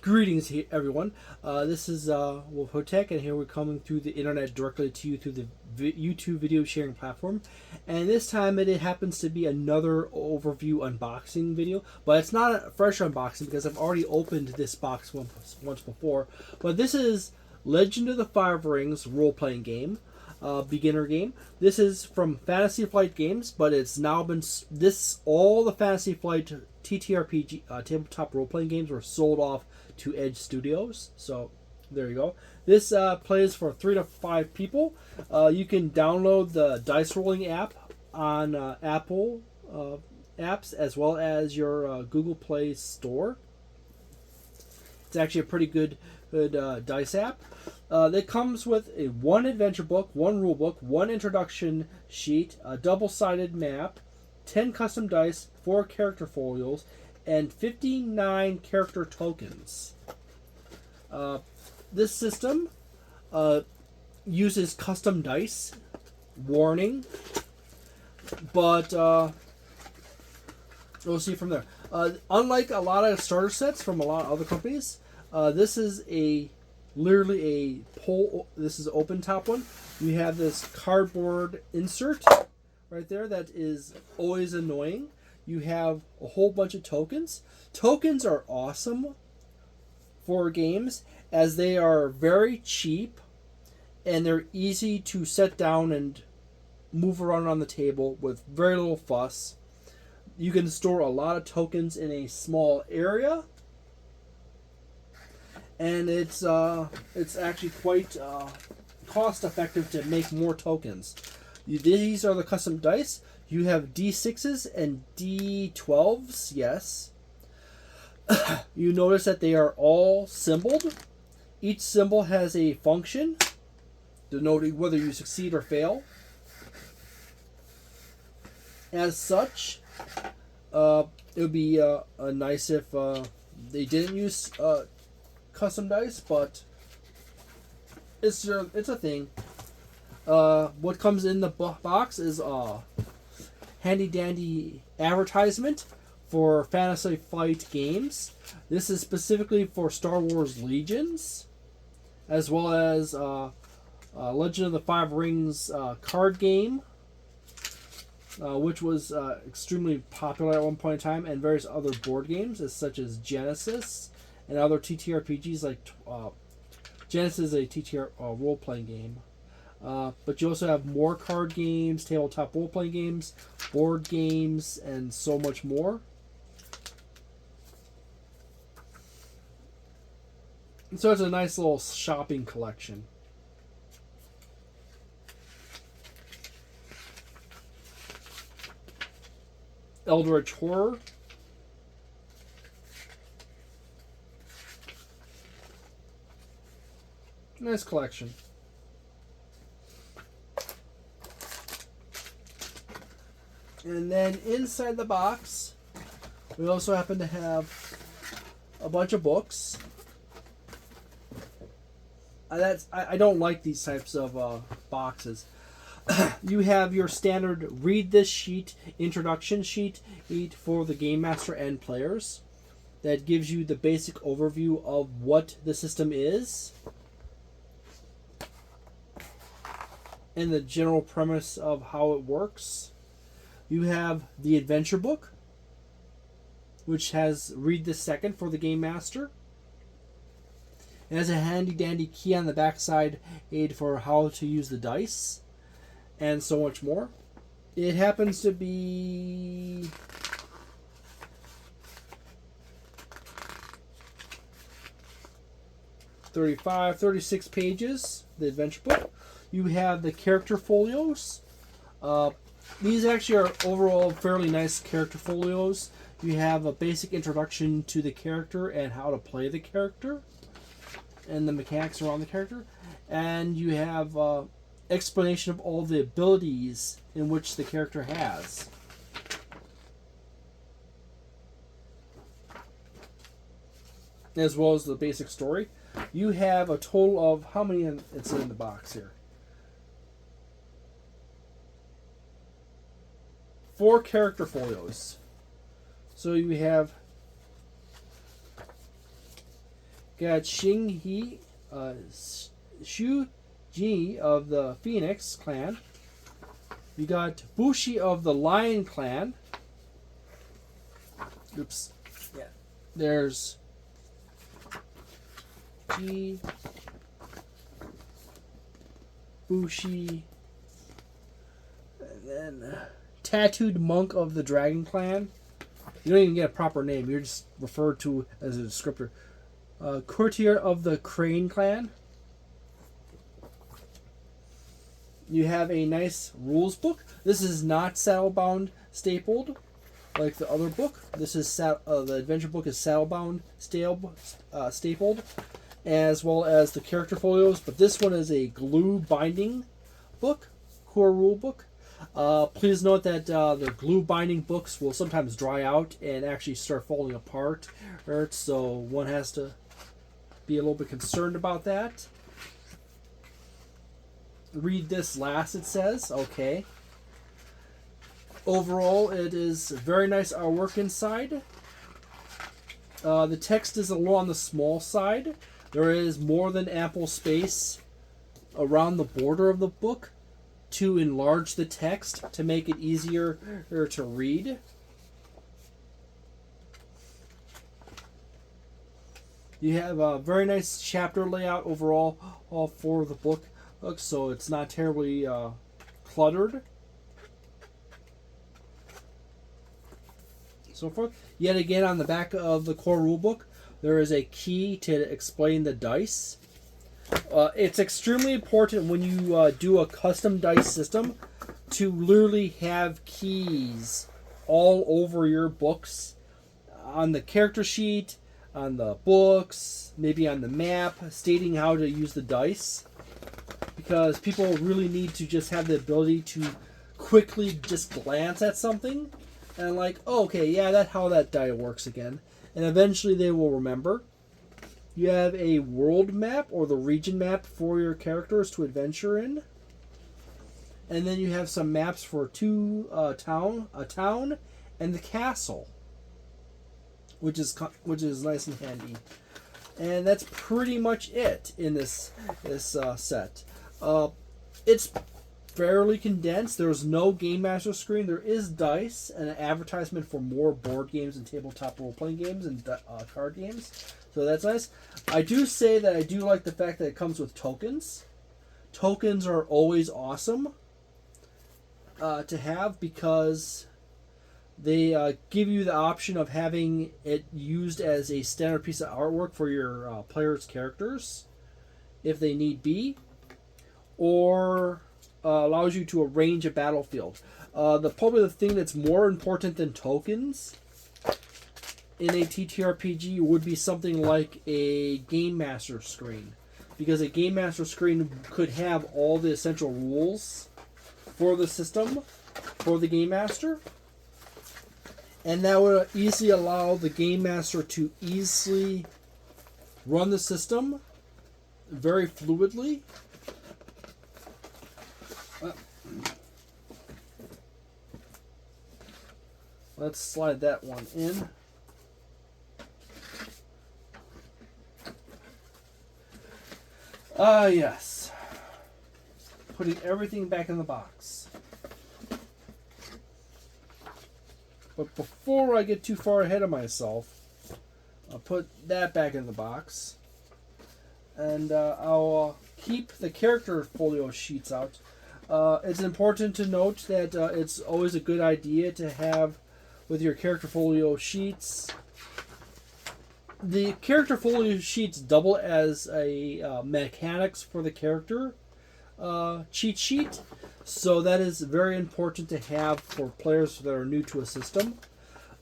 Greetings, everyone. This is Wolfphototech, and here we're coming through the internet directly to you through the YouTube video sharing platform. And this time it happens to be another overview unboxing video, but it's not a fresh unboxing because I've already opened this box once before. But this is Legend of the Five Rings role-playing game, beginner game. This is from Fantasy Flight Games, but it's now been all the Fantasy Flight TTRPG tabletop role-playing games were sold off to Edge Studios. So there you go. This plays for 3 to 5 people. You can download the dice rolling app on Apple apps as well as your Google Play Store. It's actually a pretty good dice app. It comes with one adventure book, one rule book, one introduction sheet, a double-sided map, 10 custom dice, 4 character folios, and 59 character tokens. This system uses custom dice, warning, but we'll see from there. Unlike a lot of starter sets from a lot of other companies, this is literally a pole. This is an open top one. You have this cardboard insert right there that is always annoying. You have a whole bunch of tokens. Tokens are awesome for games as they are very cheap and they're easy to set down and move around on the table with very little fuss. You can store a lot of tokens in a small area, and it's actually quite cost effective to make more tokens. These are the custom dice. You have D6s and D12s, yes. You notice that they are all symboled. Each symbol has a function denoting whether you succeed or fail. As such, it would be nice if they didn't use custom dice, but it's a thing. What comes in the box is a handy dandy advertisement for Fantasy Flight Games. This is specifically for Star Wars Legions, as well as Legend of the Five Rings card game, which was extremely popular at one point in time, and various other board games, such as Genesis and other TTRPGs. Like Genesis is a TTR role-playing game. But you also have more card games, tabletop role-playing games, board games, and so much more. And so it's a nice little shopping collection. Eldritch Horror. Nice collection. And then inside the box, we also happen to have a bunch of books. I don't like these types of boxes. You have your standard read this sheet, introduction sheet for the game master and players. That gives you the basic overview of what the system is and the general premise of how it works. You have the adventure book, which has read this second for the game master. It has a handy dandy key on the backside aid for how to use the dice, and so much more. It happens to be 36 pages, the adventure book. You have the character folios. These actually are overall fairly nice character folios. You have a basic introduction to the character and how to play the character and the mechanics around the character. And you have explanation of all the abilities in which the character has. As well as the basic story. You have a total of how many it's in the box here? 4 character folios. So you have Got Shu Ji of the Phoenix clan. You got Bushi of the Lion clan. Oops. Yeah. There's Ji, Bushi, and then Tattooed Monk of the Dragon clan. You don't even get a proper name. You're just referred to as a descriptor. Courtier of the Crane clan. You have a nice rules book. This is not saddlebound stapled like the other book. This is the adventure book is saddlebound stapled, as well as the character folios. But this one is a glue binding book, core rule book. Please note that the glue binding books will sometimes dry out and actually start falling apart, so one has to be a little bit concerned about that. Read this last, it says. Okay. Overall, it is very nice artwork inside. The text is a little on the small side. There is more than ample space around the border of the book to enlarge the text to make it easier to read. You have a very nice chapter layout overall all for the book, so it's not terribly cluttered. So forth. Yet again, on the back of the core rulebook, there is a key to explain the dice. It's extremely important when you do a custom dice system to literally have keys all over your books, on the character sheet, on the books, maybe on the map, stating how to use the dice. Because people really need to just have the ability to quickly just glance at something and like, oh, okay, yeah, that's how that die works again. And eventually they will remember. You have a world map or the region map for your characters to adventure in. And then you have some maps for a town and the castle, which is nice and handy. And that's pretty much it in this set. It's fairly condensed. There's no Game Master screen. There is dice and an advertisement for more board games and tabletop role-playing games and card games. So that's nice. I do say that I do like the fact that it comes with tokens. Tokens are always awesome to have because they give you the option of having it used as a standard piece of artwork for your players' characters if they need be, or allows you to arrange a battlefield. Probably the thing that's more important than tokens in a TTRPG would be something like a Game Master screen, because a Game Master screen could have all the essential rules for the system for the Game Master, and that would easily allow the Game Master to easily run the system very fluidly. Let's slide that one in. Yes. Putting everything back in the box. But before I get too far ahead of myself, I'll put that back in the box. And I'll keep the character folio sheets out. It's important to note that it's always a good idea to have with your character folio sheets. The character folio sheets double as a mechanics for the character cheat sheet, so that is very important to have for players that are new to a system.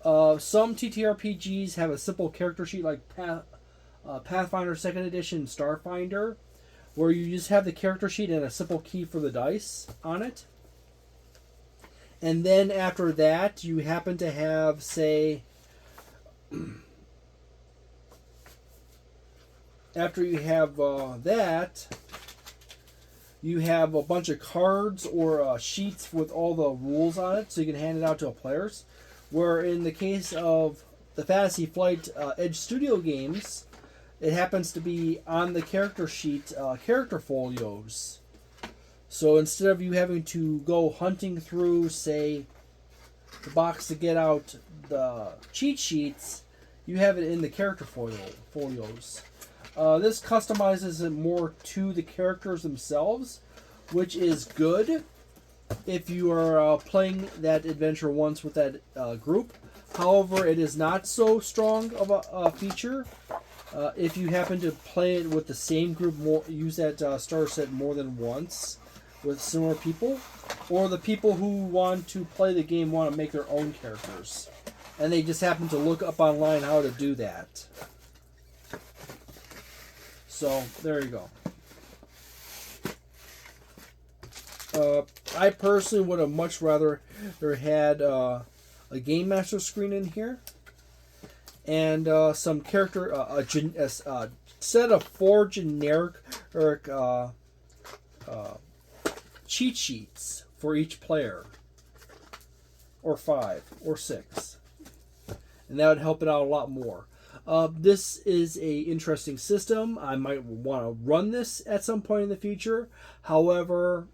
Some TTRPGs have a simple character sheet like Pathfinder 2nd Edition Starfinder, where you just have the character sheet and a simple key for the dice on it. And then after that, you happen to have, say, after you have that, you have a bunch of cards or sheets with all the rules on it, so you can hand it out to players. Where in the case of the Fantasy Flight Edge Studio games, it happens to be on the character sheet, character folios. So instead of you having to go hunting through, say, the box to get out the cheat sheets, you have it in the character folios. This customizes it more to the characters themselves, which is good if you are playing that adventure once with that group. However, it is not so strong of a feature if you happen to play it with the same group, use that starter set more than once with similar people, or the people who want to play the game want to make their own characters, and they just happen to look up online how to do that. So there you go. I personally would have much rather had a Game Master screen in here, and some character, a set of 4 generic cheat sheets for each player, or 5 or 6, and that would help it out a lot more. This is a interesting system. I might want to run this at some point in the future. However,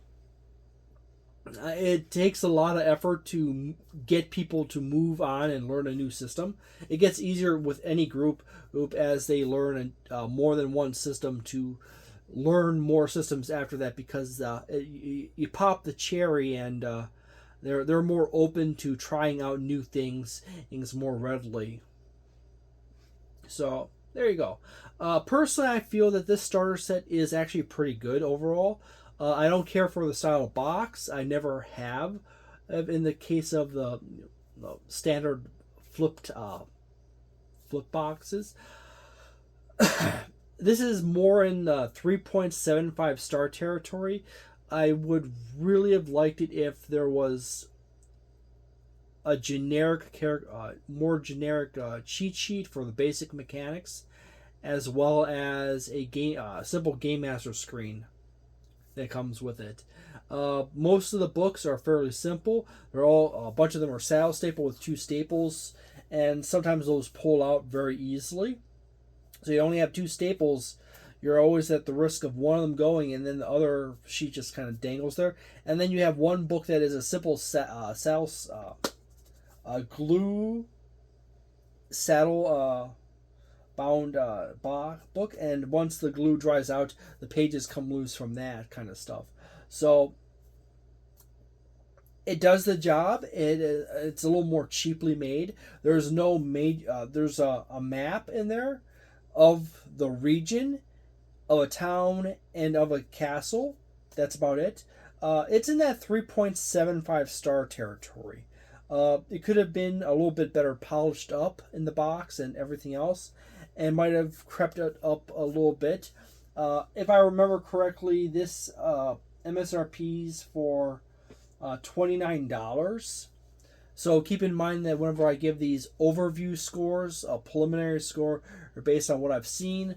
it takes a lot of effort to get people to move on and learn a new system. It gets easier with any group as they learn more than one system to learn more systems after that, because you pop the cherry, and they're more open to trying out new things more readily. So there you go. Personally, I feel that this starter set is actually pretty good overall. I don't care for the style of box. I never have. In the case of the standard flip boxes. This is more in the 3.75 star territory. I would really have liked it if there was a generic more generic cheat sheet for the basic mechanics, as well as a simple Game Master screen that comes with it. Most of the books are fairly simple. They're all, a bunch of them are saddle staple with 2 staples, and sometimes those pull out very easily. So you only have 2 staples. You're always at the risk of one of them going, and then the other sheet just kind of dangles there. And then you have one book that is a simple glue saddle bound book, and once the glue dries out, the pages come loose from that kind of stuff. So it does the job. It's a little more cheaply made. There's no there's a map in there of the region, of a town, and of a castle. That's about it. It's in that 3.75 star territory. It could have been a little bit better polished up in the box and everything else, and might have crept it up a little bit. If I remember correctly, this MSRP's for $29. So keep in mind that whenever I give these overview scores, a preliminary score, are based on what I've seen.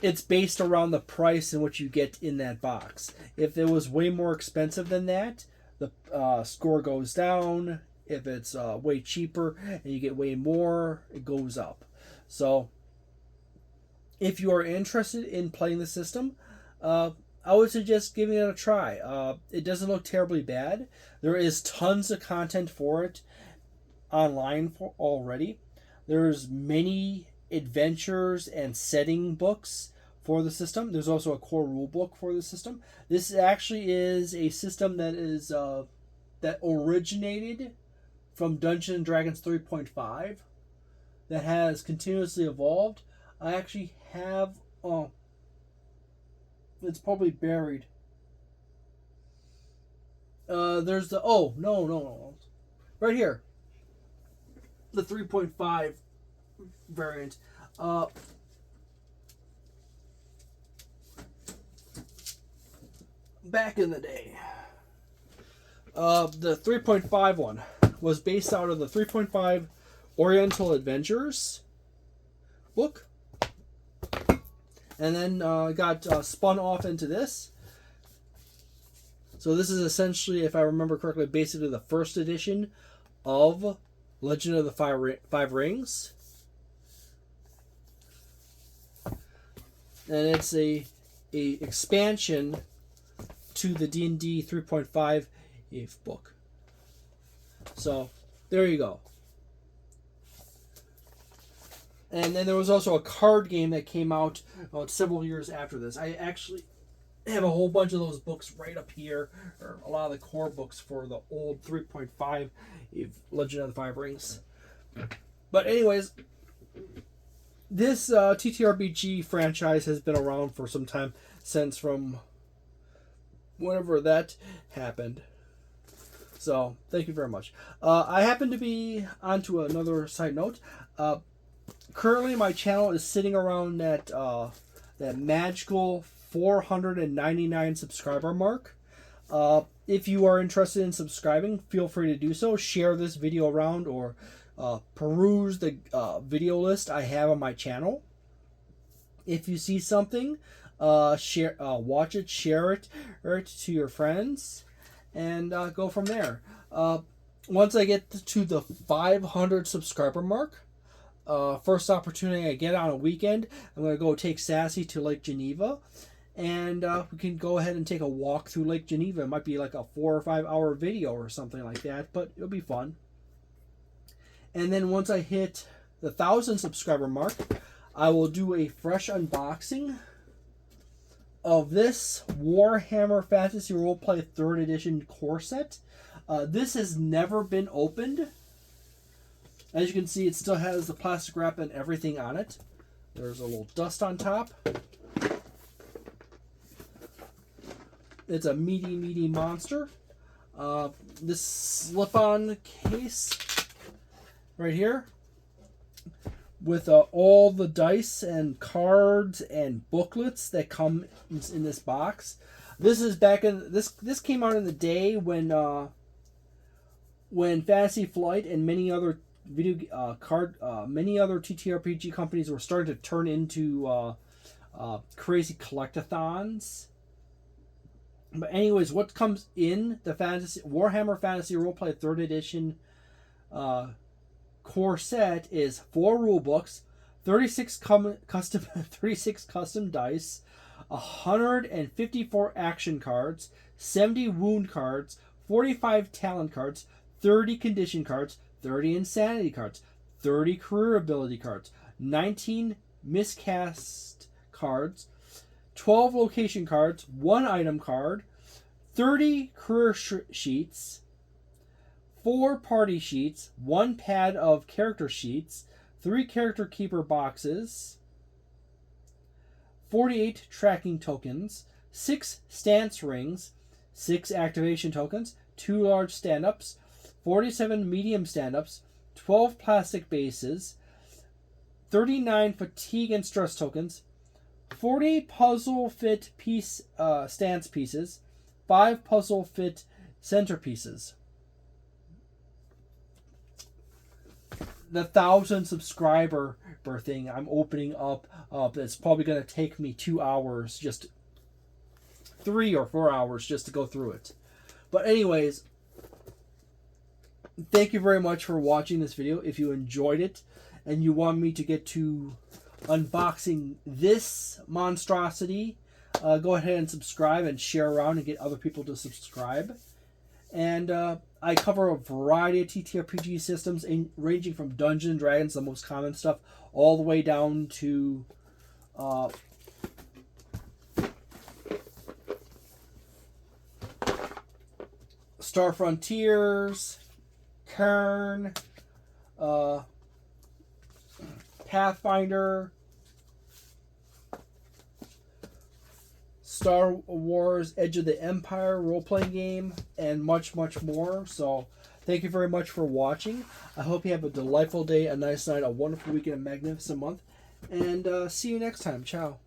It's based around the price and what you get in that box. If it was way more expensive than that, the score goes down. If it's way cheaper and you get way more, it goes up. So if you are interested in playing the system, I would suggest giving it a try. It doesn't look terribly bad. There is tons of content for it online already. There's many adventures and setting books for the system. There's also a core rule book for the system. This actually is a system that is that originated from Dungeons & Dragons 3.5 that has continuously evolved. I actually have it's probably buried. There's the no. Right here. The 3.5 variant. Back in the day. The 3.5 one was based out of the 3.5 Oriental Adventures book. And then got spun off into this. So this is essentially, if I remember correctly, basically the first edition of Legend of the Five Rings. and it's a expansion to the D&D 3.5 book. So there you go. And then there was also a card game that came out several years after this. I actually have a whole bunch of those books right up here, or a lot of the core books for the old 3.5 Legend of the Five Rings. But anyways, this TTRPG franchise has been around for some time, since from whenever that happened. So thank you very much. I happen to be onto another side note. Currently, my channel is sitting around that magical 499 subscriber mark. If you are interested in subscribing, feel free to do so. Share this video around, or peruse the video list I have on my channel. If you see something, share, watch it, share it to your friends, and go from there. Once I get to the 500 subscriber mark, first opportunity I get on a weekend, I'm going to go take Sassy to Lake Geneva, and we can go ahead and take a walk through Lake Geneva. It might be like a 4 or 5 hour video or something like that, but it'll be fun. And then once I hit the 1,000 subscriber mark, I will do a fresh unboxing of this Warhammer Fantasy Roleplay 3rd Edition core set. This has never been opened. As you can see, it still has the plastic wrap and everything on it. There's a little dust on top. It's a meaty monster. This slip-on case right here, with all the dice and cards and booklets that come in this box. This is back in this came out in the day when Fantasy Flight and many other many other TTRPG companies were starting to turn into crazy collectathons. But anyways, what comes in the Warhammer Fantasy Roleplay 3rd Edition core set is 4 rule books, 36 custom dice, 154 action cards, 70 wound cards, 45 talent cards, 30 condition cards, 30 insanity cards, 30 career ability cards, 19 miscast cards, 12 location cards, 1 item card, 30 career sheets, 4 party sheets, 1 pad of character sheets, 3 character keeper boxes, 48 tracking tokens, 6 stance rings, 6 activation tokens, 2 large stand-ups, 47 medium stand-ups, 12 plastic bases, 39 fatigue and stress tokens, 40 puzzle fit stance pieces, 5 puzzle fit centerpieces. The 1,000 subscriber thing I'm opening up. It's probably going to take me 2 hours, just 3 or 4 hours just to go through it. But anyways, thank you very much for watching this video. If you enjoyed it and you want me to get to unboxing this monstrosity, go ahead and subscribe and share around and get other people to subscribe. And I cover a variety of TTRPG systems, ranging from Dungeons & Dragons, the most common stuff, all the way down to Star Frontiers, Kern, Pathfinder, Star Wars Edge of the Empire role-playing game, and much more. So thank you very much for watching. I hope you have a delightful day, a nice night, a wonderful weekend, a magnificent month, and see you next time. Ciao.